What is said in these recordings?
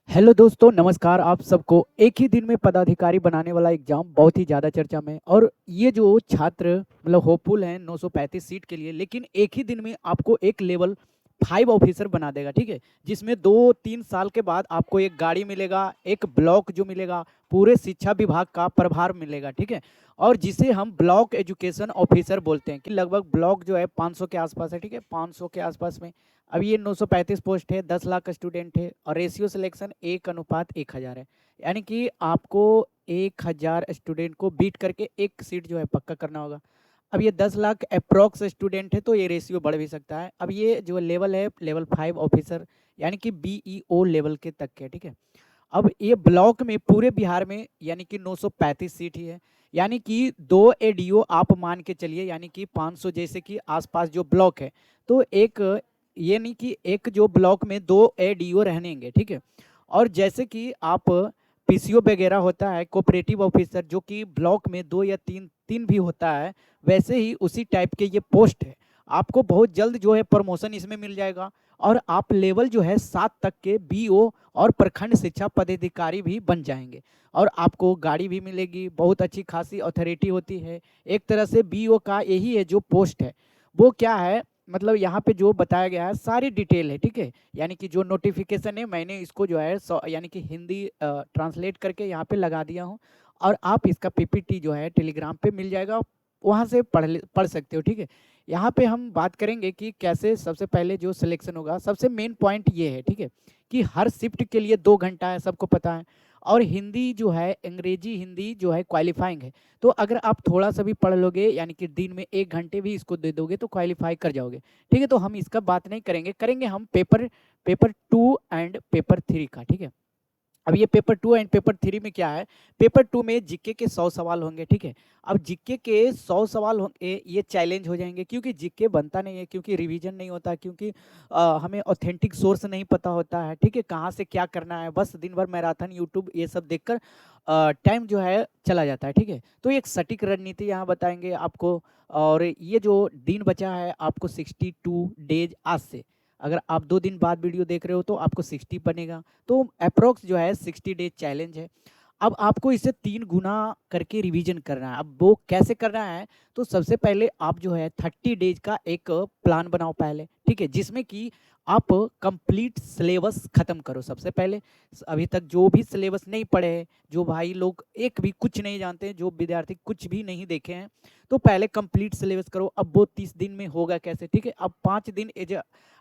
Hello दोस्तों, नमस्कार। आप सबको एक ही दिन में पदाधिकारी बनाने वाला एग्जाम बहुत ही ज़्यादा चर्चा में। और ये जो छात्र मतलब होपफुल हैं 935 सीट के लिए, लेकिन एक ही दिन में आपको एक लेवल 5 ऑफिसर बना देगा, ठीक है। जिसमें 2-3 साल के बाद आपको एक गाड़ी मिलेगा, एक ब्लॉक जो मिलेगा, पूरे शिक्षा विभाग का प्रभार मिलेगा, ठीक है। और जिसे हम ब्लॉक एजुकेशन ऑफिसर बोलते हैं कि लगभग ब्लॉक जो है 500 के आसपास है, ठीक है, 500 के आसपास में। अब ये 935 पोस्ट है, 10 लाख स्टूडेंट है, और रेशियो सिलेक्शन 1:1000 है। यानी कि आपको 1000 स्टूडेंट को बीट करके एक सीट जो है पक्का करना होगा। अब ये 10 लाख अप्रॉक्स स्टूडेंट है, तो ये रेशियो बढ़ भी सकता है। अब ये जो लेवल है, लेवल 5 ऑफिसर, यानी कि बीईओ लेवल के तक के, ठीक है। अब ये ब्लॉक में पूरे बिहार में यानी कि 935 सीट ही है। यानी कि 2 एडीओ आप मान के चलिए, यानी कि 500 जैसे कि आसपास जो ब्लॉक है, तो एक ये नहीं कि एक जो ब्लॉक में 2 एडीओ रहेंगे, ठीक है। और जैसे कि आप पीसीओ वगैरह होता है, कोऑपरेटिव ऑफिसर, जो कि ब्लॉक में 2 या 3 3 भी होता है, वैसे ही उसी टाइप के ये पोस्ट है। आपको बहुत जल्द जो है प्रमोशन इसमें मिल जाएगा, और आप लेवल जो है 7 तक के बीओ और प्रखंड शिक्षा पदाधिकारी भी बन जाएंगे। और आपको गाड़ी भी मिलेगी, बहुत अच्छी खासी अथॉरिटी होती है। एक तरह से बीओ का यही है जो पोस्ट है, वो क्या है, मतलब यहाँ पे जो बताया गया है सारी डिटेल है, ठीक है। यानी कि जो नोटिफिकेशन है, मैंने इसको जो है यानी कि हिंदी ट्रांसलेट करके यहाँ पे लगा दिया हूँ। और आप इसका पीपीटी जो है टेलीग्राम पे मिल जाएगा, वहाँ से पढ़ सकते हो, ठीक है। यहाँ पे हम बात करेंगे कि कैसे सबसे पहले जो सिलेक्शन होगा। सबसे मेन पॉइंट ये है, ठीक है, कि हर शिफ्ट के लिए 2 घंटा है, सबको पता है। और हिंदी जो है, अंग्रेजी हिंदी जो है क्वालिफाइंग है। तो अगर आप थोड़ा सा भी पढ़ लोगे, यानी कि दिन में 1 घंटे भी इसको दे दोगे, तो क्वालिफाई कर जाओगे, ठीक है। तो हम इसका बात नहीं करेंगे, करेंगे हम पेपर 2 एंड पेपर 3 का, ठीक है। अब ये पेपर 2 एंड पेपर 3 में क्या है, पेपर 2 में जीके के 100 सवाल होंगे, ठीक है। अब जीके के 100 सवाल होंगे, ये चैलेंज हो जाएंगे, क्योंकि जीके बनता नहीं है, क्योंकि रिवीजन नहीं होता, क्योंकि हमें ऑथेंटिक सोर्स नहीं पता होता है, ठीक है, कहाँ से क्या करना है। बस दिन भर मैराथन यूट्यूब ये सब देखकर टाइम जो है चला जाता है, ठीक है। तो एक सटीक रणनीति यहाँ बताएंगे आपको। और ये जो दिन बचा है आपको 62 डेज आज से, अगर आप 2 दिन बाद वीडियो देख रहे हो तो आपको 60 बनेगा। तो अप्रोक्स जो है 60 डेज चैलेंज है। अब आपको इसे 3 गुना करके रिवीजन करना है। अब वो कैसे करना है, तो सबसे पहले आप जो है 30 डेज का एक प्लान बनाओ पहले, ठीक है, जिसमें कि आप कंप्लीट सिलेबस खत्म करो सबसे पहले। अभी तक जो भी सिलेबस नहीं पढ़े हैं, जो भाई लोग एक भी कुछ नहीं जानते हैं, जो विद्यार्थी कुछ भी नहीं देखे हैं, तो पहले कंप्लीट सिलेबस करो। अब वो 30 दिन में होगा कैसे, ठीक है। अब 5 दिन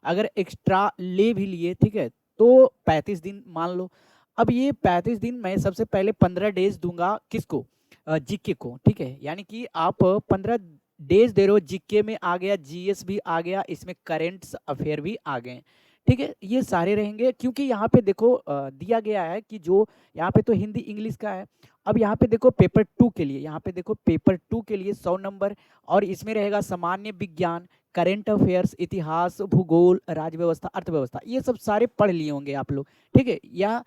अगर एक्स्ट्रा ले भी लिए, ठीक है, तो 35 दिन मान लो। अब ये 35 दिन मैं सबसे पहले 15 डेज दूंगा किसको, जीके को, ठीक है। यानी कि आप 15 डेज दे रहे हो, जीके में आ गया, जीएस भी आ गया, इसमें करेंट्स अफेयर भी आ गए, ठीक है। ये सारे रहेंगे, क्योंकि यहाँ पे देखो दिया गया है कि जो यहाँ पे तो हिंदी इंग्लिश का है। अब यहाँ पे देखो पेपर 2 के लिए, यहाँ पे देखो पेपर 2 के लिए 100 नंबर, और इसमें रहेगा सामान्य विज्ञान, करेंट अफेयर्स, इतिहास, भूगोल, राज्य व्यवस्था, अर्थव्यवस्था, ये सब सारे पढ़ लिए होंगे आप लोग, ठीक है। या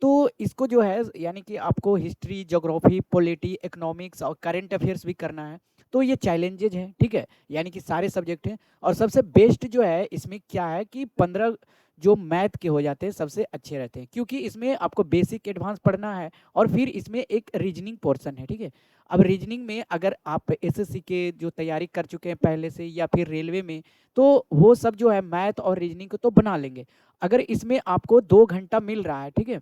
तो इसको जो है, यानी कि आपको हिस्ट्री, ज्योग्राफी, पॉलिटी, इकोनॉमिक्स और करंट अफेयर्स भी करना है। तो ये चैलेंजेज हैं, ठीक है, यानी कि सारे सब्जेक्ट हैं। और सबसे बेस्ट जो है इसमें क्या है कि 15 जो मैथ के हो जाते हैं सबसे अच्छे रहते हैं, क्योंकि इसमें आपको बेसिक एडवांस पढ़ना है, और फिर इसमें एक रीजनिंग पोर्शन है, ठीक है। अब रीजनिंग में अगर आप एसएससी के जो तैयारी कर चुके हैं पहले से, या फिर रेलवे में, तो वो सब जो है मैथ और रीजनिंग को तो बना लेंगे। अगर इसमें आपको 2 घंटा मिल रहा है, ठीक है,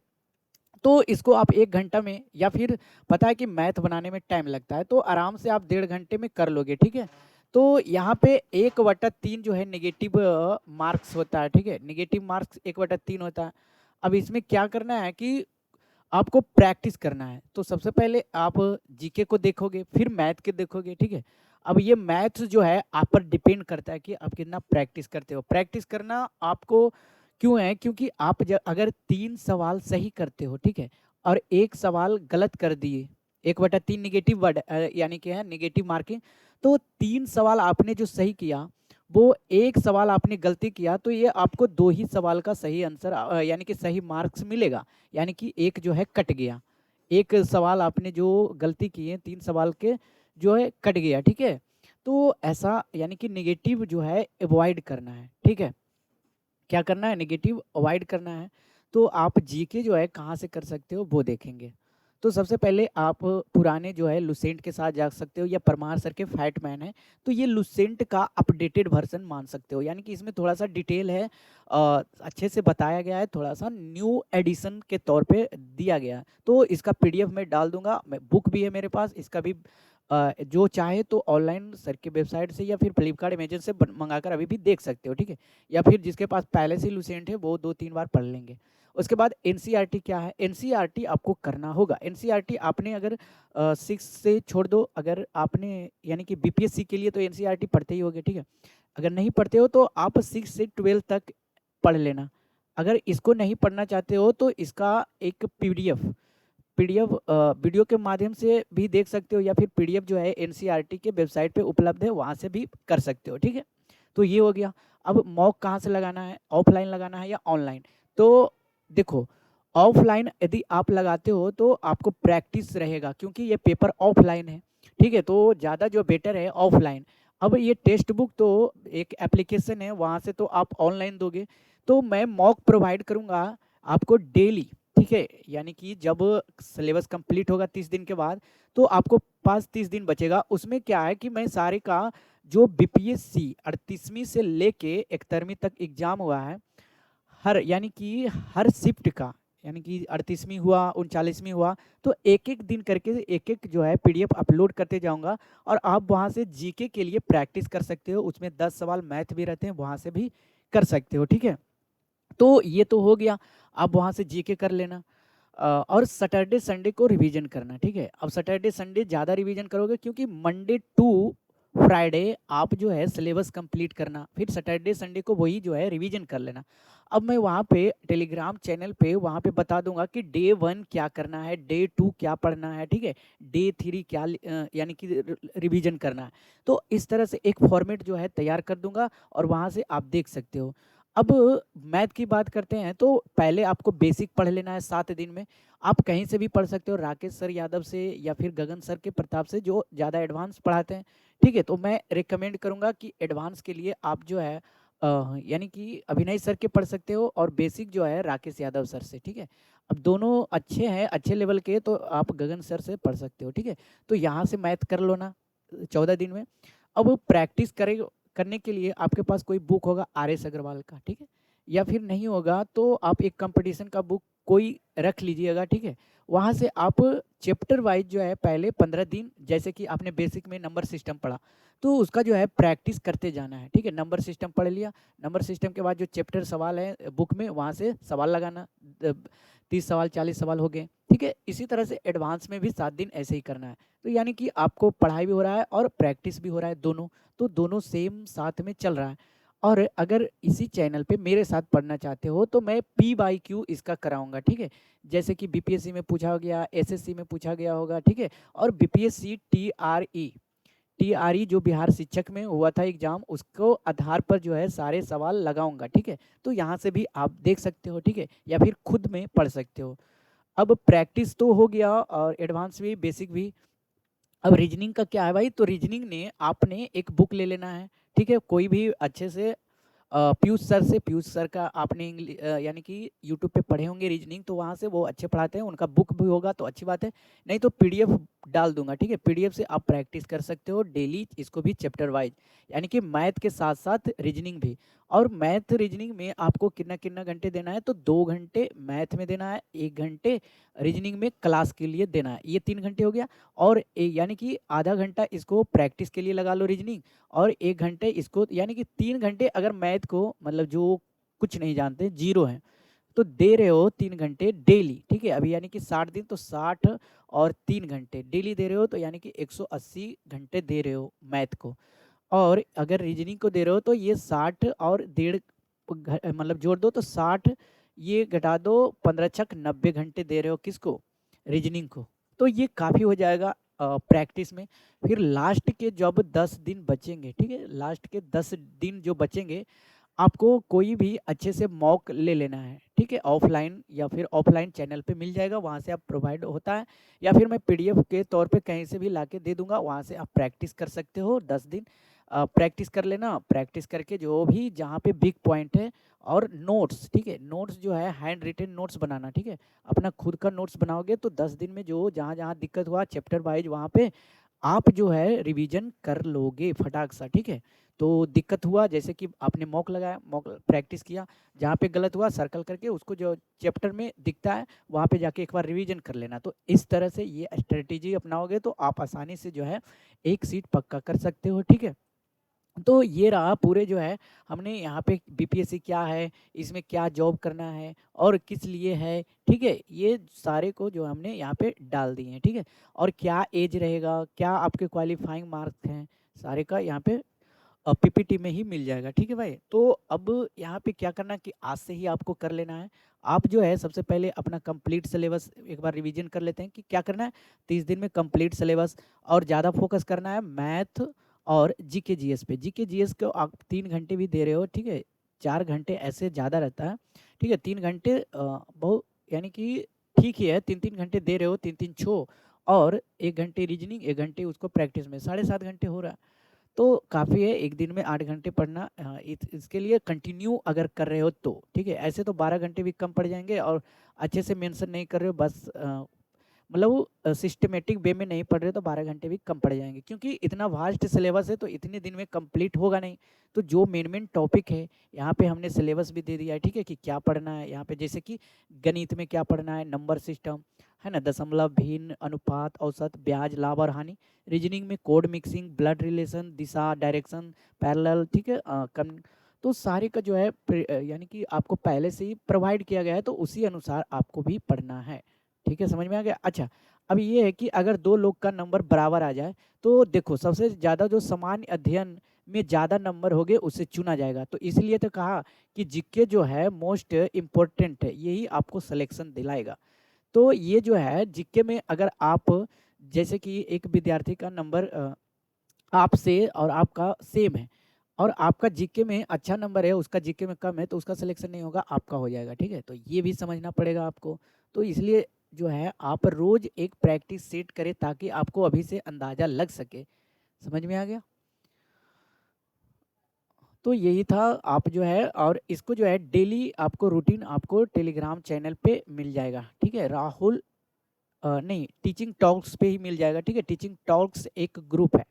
तो इसको आप 1 घंटा में, या फिर पता है कि मैथ बनाने में टाइम लगता है, तो आराम से आप 1.5 घंटे में कर लोगे, ठीक है। तो यहाँ पे 1/3 जो है नेगेटिव मार्क्स होता है, ठीक है, नेगेटिव मार्क्स 1/3 होता है। अब इसमें क्या करना है कि आपको प्रैक्टिस करना है। तो सबसे पहले आप जीके को देखोगे, फिर मैथ के देखोगे, ठीक है। अब ये मैथ्स जो है आप पर डिपेंड करता है कि आप कितना प्रैक्टिस करते हो। प्रैक्टिस करना आपको क्यों है, क्योंकि आप अगर 3 सवाल सही करते हो, ठीक है, और एक सवाल गलत कर दिए, 1/3 निगेटिव वर्ड यानी कि है निगेटिव मार्किंग। तो 3 सवाल आपने जो सही किया, वो एक सवाल आपने गलती किया, तो ये आपको 2 ही सवाल का सही आंसर यानी कि सही मार्क्स मिलेगा। यानी कि एक जो है कट गया, एक सवाल आपने जो गलती किए 3 सवाल के जो है कट गया, ठीक है। तो ऐसा यानी कि नेगेटिव जो है अवॉइड करना है, ठीक है। क्या करना है, नेगेटिव अवॉइड करना है। तो आप जीके जो है कहाँ से कर सकते हो वो देखेंगे। तो सबसे पहले आप पुराने जो है लुसेंट के साथ जा सकते हो, या परमार सर के फैटमैन है, तो ये लुसेंट का अपडेटेड वर्जन मान सकते हो, यानी कि इसमें थोड़ा सा डिटेल है, अच्छे से बताया गया है, थोड़ा सा न्यू एडिशन के तौर पे दिया गया है। तो इसका पीडीएफ मैं डाल दूंगा, मैं बुक भी है मेरे पास, इसका भी जो चाहे तो ऑनलाइन सर के वेबसाइट से या फिर फ्लिपकार्ट अमेजन से मंगाकर अभी भी देख सकते हो, ठीक है। या फिर जिसके पास पहले से लुसेंट है वो 2-3 बार पढ़ लेंगे। उसके बाद एनसीईआरटी क्या है, एनसीईआरटी आपको करना होगा। एनसीईआरटी आपने अगर 6 से छोड़ दो, अगर आपने यानी कि बीपीएससी के लिए तो एनसीईआरटी पढ़ते ही होगे, ठीक है। अगर नहीं पढ़ते हो तो आप 6 से 12 तक पढ़ लेना। अगर इसको नहीं पढ़ना चाहते हो तो इसका एक पीडीएफ वीडियो के माध्यम से भी देख सकते हो, या फिर पीडीएफ जो है एनसीईआरटी के वेबसाइट पे उपलब्ध है, वहाँ से भी कर सकते हो, ठीक है। तो ये हो गया। अब मॉक कहाँ से लगाना है, ऑफलाइन लगाना है या ऑनलाइन? तो देखो, ऑफलाइन यदि आप लगाते हो तो आपको प्रैक्टिस रहेगा, क्योंकि ये पेपर ऑफलाइन है, ठीक है। तो ज़्यादा जो बेटर है ऑफलाइन। अब ये टेक्स्ट बुक तो एक एप्लीकेशन है, वहाँ से तो आप ऑनलाइन दोगे। तो मैं मॉक प्रोवाइड करूँगा आपको डेली, ठीक है। यानी कि जब सिलेबस कंप्लीट होगा 30 दिन के बाद, तो आपको पास 30 दिन बचेगा। उसमें क्या है कि मैं सारे का जो बीपीएससी 38वीं से लेके 71वीं तक एग्जाम हुआ है, हर यानी कि हर शिफ्ट का, यानी कि 38वीं हुआ, 39वीं हुआ, तो एक एक दिन करके एक एक जो है पीडीएफ अपलोड करते जाऊंगा, और आप वहां से जीके के लिए प्रैक्टिस कर सकते हो। उसमें 10 सवाल मैथ भी रहते हैं, वहां से भी कर सकते हो, ठीक है। तो ये तो हो गया, आप वहाँ से जीके कर लेना। और सैटरडे संडे को रिवीजन करना, ठीक है। अब सैटरडे संडे ज़्यादा रिवीजन करोगे, क्योंकि मंडे टू फ्राइडे आप जो है सिलेबस कंप्लीट करना, फिर सैटरडे संडे को वही जो है रिवीजन कर लेना। अब मैं वहाँ पे टेलीग्राम चैनल पे वहाँ पे बता दूंगा कि डे 1 क्या करना है, डे 2 क्या पढ़ना है, ठीक है, डे 3 क्या यानी कि रिवीजन करना है। तो इस तरह से एक फॉर्मेट जो है तैयार कर दूंगा, और वहाँ से आप देख सकते हो। अब मैथ की बात करते हैं, तो पहले आपको बेसिक पढ़ लेना है 7 दिन में। आप कहीं से भी पढ़ सकते हो, राकेश सर यादव से या फिर गगन सर के प्रताप से, जो ज़्यादा एडवांस पढ़ाते हैं, ठीक है। तो मैं रिकमेंड करूँगा कि एडवांस के लिए आप जो है यानी कि अभिनय सर के पढ़ सकते हो, और बेसिक जो है राकेश यादव सर से, ठीक है। अब दोनों अच्छे हैं, अच्छे लेवल के, तो आप गगन सर से पढ़ सकते हो, ठीक है। तो यहाँ से मैथ कर लो ना 14 दिन में। अब प्रैक्टिस करें करने के लिए आपके पास कोई बुक होगा आर.एस. अग्रवाल का, ठीक है, या फिर नहीं होगा तो आप एक कंपटीशन का बुक कोई रख लीजिएगा, ठीक है। वहाँ से आप चैप्टर वाइज जो है पहले 15 दिन, जैसे कि आपने बेसिक में नंबर सिस्टम पढ़ा, तो उसका जो है प्रैक्टिस करते जाना है, ठीक है। नंबर सिस्टम पढ़ लिया, नंबर सिस्टम के बाद जो चैप्टर सवाल है बुक में, वहाँ से सवाल लगाना, 30 सवाल 40 सवाल हो गए, ठीक है। इसी तरह से एडवांस में भी 7 दिन ऐसे ही करना है। तो यानी कि आपको पढ़ाई भी हो रहा है और प्रैक्टिस भी हो रहा है, दोनों, तो दोनों सेम साथ में चल रहा है। और अगर इसी चैनल पे मेरे साथ पढ़ना चाहते हो तो मैं PYQ इसका कराऊंगा, ठीक है। जैसे कि बीपीएससी में पूछा गया, एसएससी में पूछा गया होगा, ठीक है। और बीपीएससी टीआरई जो बिहार शिक्षक में हुआ था एग्जाम, उसको आधार पर जो है सारे सवाल लगाऊंगा, ठीक है। तो यहाँ से भी आप देख सकते हो, ठीक है, या फिर खुद में पढ़ सकते हो। अब प्रैक्टिस तो हो गया, और एडवांस भी, बेसिक भी। अब रीजनिंग का क्या है भाई, तो रीजनिंग ने आपने एक बुक ले लेना है, ठीक है, कोई भी अच्छे से पीयूष सर का आपने यानी कि यूट्यूब पे पढ़े होंगे रीजनिंग, तो वहाँ से वो अच्छे पढ़ाते हैं, उनका बुक भी होगा तो अच्छी बात है, नहीं तो पीडीएफ डाल दूंगा, ठीक है। पीडीएफ से आप प्रैक्टिस कर सकते हो डेली, इसको भी चैप्टर वाइज, यानी कि मैथ के साथ साथ रीजनिंग भी। और मैथ रीजनिंग में आपको कितना कितना घंटे देना है, तो 2 घंटे मैथ में देना है, 1 घंटे रीजनिंग में क्लास के लिए देना है, ये 3 घंटे हो गया। और यानी कि आधा घंटा इसको प्रैक्टिस के लिए लगा लो रीजनिंग, और 1 घंटे इसको, यानी कि 3 घंटे अगर मैथ को, मतलब जो कुछ नहीं जानते, जीरो हैं, तो दे रहे हो 3 घंटे डेली, ठीक है। अभी यानी कि 60 दिन, तो 60 और 3 घंटे डेली दे रहे हो, तो यानी कि 180 घंटे दे रहे हो मैथ को। और अगर रीजनिंग को दे रहे हो तो ये 60 और डेढ़ मतलब जोड़ दो तो 60, ये घटा दो, 15 छक 90 घंटे दे रहे हो किसको, रीजनिंग को। तो ये काफ़ी हो जाएगा प्रैक्टिस में। फिर लास्ट के जब 10 दिन बचेंगे, ठीक है, लास्ट के 10 दिन जो बचेंगे, आपको कोई भी अच्छे से मॉक ले लेना है, ठीक है, ऑफलाइन, या फिर ऑफलाइन चैनल पे मिल जाएगा, वहाँ से आप प्रोवाइड होता है, या फिर मैं पीडीएफ के तौर पे कहीं से भी लाके दे दूंगा, वहाँ से आप प्रैक्टिस कर सकते हो 10 दिन। प्रैक्टिस कर लेना, प्रैक्टिस करके जो भी जहाँ पे बिग पॉइंट है और नोट्स, ठीक है, नोट्स जो है हैंड रिटेन नोट्स बनाना, ठीक है, अपना खुद का नोट्स बनाओगे तो 10 दिन में जो जहाँ जहाँ दिक्कत हुआ चैप्टर वाइज वहाँ पे आप जो है रिवीजन कर लोगे फटाक सा, ठीक है। तो दिक्कत हुआ जैसे कि आपने मॉक लगाया, मॉक प्रैक्टिस किया, जहाँ पे गलत हुआ सर्कल करके उसको जो चैप्टर में दिखता है वहाँ पे जाके एक बार रिवीजन कर लेना। तो इस तरह से ये स्ट्रेटेजी अपनाओगे तो आप आसानी से जो है एक सीट पक्का कर सकते हो, ठीक है। तो ये रहा पूरे जो है हमने यहाँ पे बीपीएससी क्या है, इसमें क्या जॉब करना है और किस लिए है, ठीक है, ये सारे को जो हमने यहाँ पे डाल दिए हैं, ठीक है। और क्या एज रहेगा, क्या आपके क्वालिफाइंग मार्क्स हैं, सारे का यहाँ पे पीपीटी में ही मिल जाएगा, ठीक है भाई। तो अब यहाँ पे क्या करना कि आज से ही आपको कर लेना है। आप जो है सबसे पहले अपना कंप्लीट सिलेबस एक बार रिवीजन कर लेते हैं कि क्या करना है 30 दिन में कंप्लीट सिलेबस, और ज़्यादा फोकस करना है मैथ और जीके जीएस पे। जीके जीएस को आप 3 घंटे भी दे रहे हो, ठीक है, 4 घंटे ऐसे ज़्यादा रहता है, ठीक है, 3 घंटे बहुत यानी कि ठीक ही है, 3-3 घंटे दे रहे हो, 3-3 छो, और 1 घंटे रीजनिंग, 1 घंटे उसको प्रैक्टिस में, 7.5 घंटे हो रहा है। तो काफ़ी है, एक दिन में 8 घंटे पढ़ना। इसके लिए कंटिन्यू अगर कर रहे हो तो ठीक है, ऐसे तो 12 घंटे भी कम पड़ जाएंगे, और अच्छे से मेंशन नहीं कर रहे हो, बस मतलब सिस्टमेटिक वे में नहीं पढ़ रहे हो तो 12 घंटे भी कम पड़ जाएंगे, क्योंकि इतना वास्ट सिलेबस है तो इतने दिन में कंप्लीट होगा नहीं। तो जो मेन मेन टॉपिक है यहाँ पे हमने सिलेबस भी दे दिया है, ठीक है, कि क्या पढ़ना है यहाँ पे, जैसे कि गणित में क्या पढ़ना है, नंबर सिस्टम है ना, दशमलव, भिन्न, अनुपात, औसत, ब्याज, लाभ और हानि। रीजनिंग में कोड मिक्सिंग, ब्लड रिलेशन, दिशा, डायरेक्शन, पैरेलल, ठीक है, तो सारे का जो है यानी कि आपको पहले से ही प्रोवाइड किया गया है, तो उसी अनुसार आपको भी पढ़ना है, ठीक है, समझ में आ गया। अच्छा, अब ये है कि अगर दो लोग का नंबर बराबर आ जाए तो देखो सबसे ज़्यादा जो सामान्य अध्ययन में ज़्यादा नंबर हो गए उसे चुना जाएगा। तो इसलिए तो कहा कि जीके जो है मोस्ट इम्पोर्टेंट है, यही आपको सिलेक्शन दिलाएगा। तो ये जो है जीके में अगर आप जैसे कि एक विद्यार्थी का नंबर आपसे और आपका सेम है, और आपका जीके में अच्छा नंबर है, उसका जीके में कम है, तो उसका सिलेक्शन नहीं होगा, आपका हो जाएगा, ठीक है। तो ये भी समझना पड़ेगा आपको। तो इसलिए जो है आप रोज एक प्रैक्टिस सेट करें ताकि आपको अभी से अंदाजा लग सके। समझ में आ गया। तो यही था, आप जो है और इसको जो है डेली आपको रूटीन आपको टेलीग्राम चैनल पे मिल जाएगा, ठीक है, राहुल नहीं, टीचिंग टॉक्स पे ही मिल जाएगा, ठीक है। टीचिंग टॉक्स एक ग्रुप है,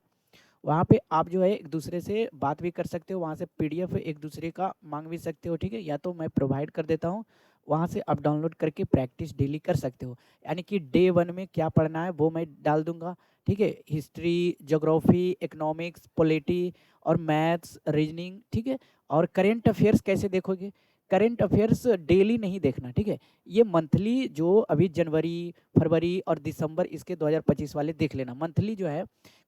वहाँ पे आप जो है एक दूसरे से बात भी कर सकते हो, वहाँ से पीडीएफ एक दूसरे का मांग भी सकते हो, ठीक है, या तो मैं प्रोवाइड कर देता हूँ, वहाँ से आप डाउनलोड करके प्रैक्टिस डेली कर सकते हो। यानी कि डे 1 में क्या पढ़ना है वो मैं डाल दूंगा, ठीक है, हिस्ट्री, ज्योग्राफी, इकोनॉमिक्स, पॉलिटी और मैथ्स, रीजनिंग, ठीक है। और करेंट अफेयर्स कैसे देखोगे, करेंट अफेयर्स डेली नहीं देखना, ठीक है, ये मंथली जो अभी जनवरी, फरवरी और दिसंबर इसके 2025 वाले देख लेना। मंथली जो है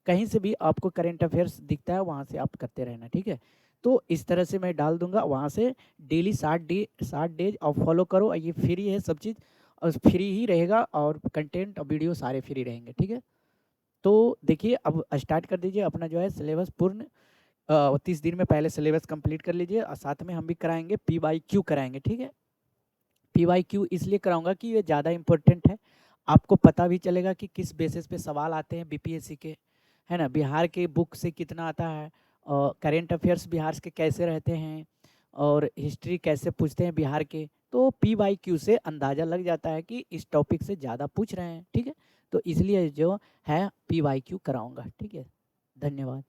कहीं से भी आपको करेंट अफेयर्स दिखता है वहाँ से आप करते रहना, ठीक है। तो इस तरह से मैं डाल दूंगा, वहाँ से डेली 60 डेज आप फॉलो करो, और ये फ्री है सब चीज़, और फ्री ही रहेगा, और कंटेंट और वीडियो सारे फ्री रहेंगे, ठीक है। तो देखिए अब स्टार्ट कर दीजिए अपना जो है सिलेबस पूर्ण, 30 दिन में पहले सिलेबस कंप्लीट कर लीजिए, और साथ में हम भी कराएंगे PYQ कराएंगे, ठीक है। PYQ इसलिए कराऊंगा कि ये ज़्यादा इम्पोर्टेंट है, आपको पता भी चलेगा कि किस बेसिस पे सवाल आते हैं बीपीएससी के, है ना, बिहार के बुक से कितना आता है, और करेंट अफेयर्स बिहार के कैसे रहते हैं, और हिस्ट्री कैसे पूछते हैं बिहार के। तो PYQ से अंदाज़ा लग जाता है कि इस टॉपिक से ज़्यादा पूछ रहे हैं, ठीक है। तो इसलिए जो है PYQ कराऊंगा, ठीक है। धन्यवाद।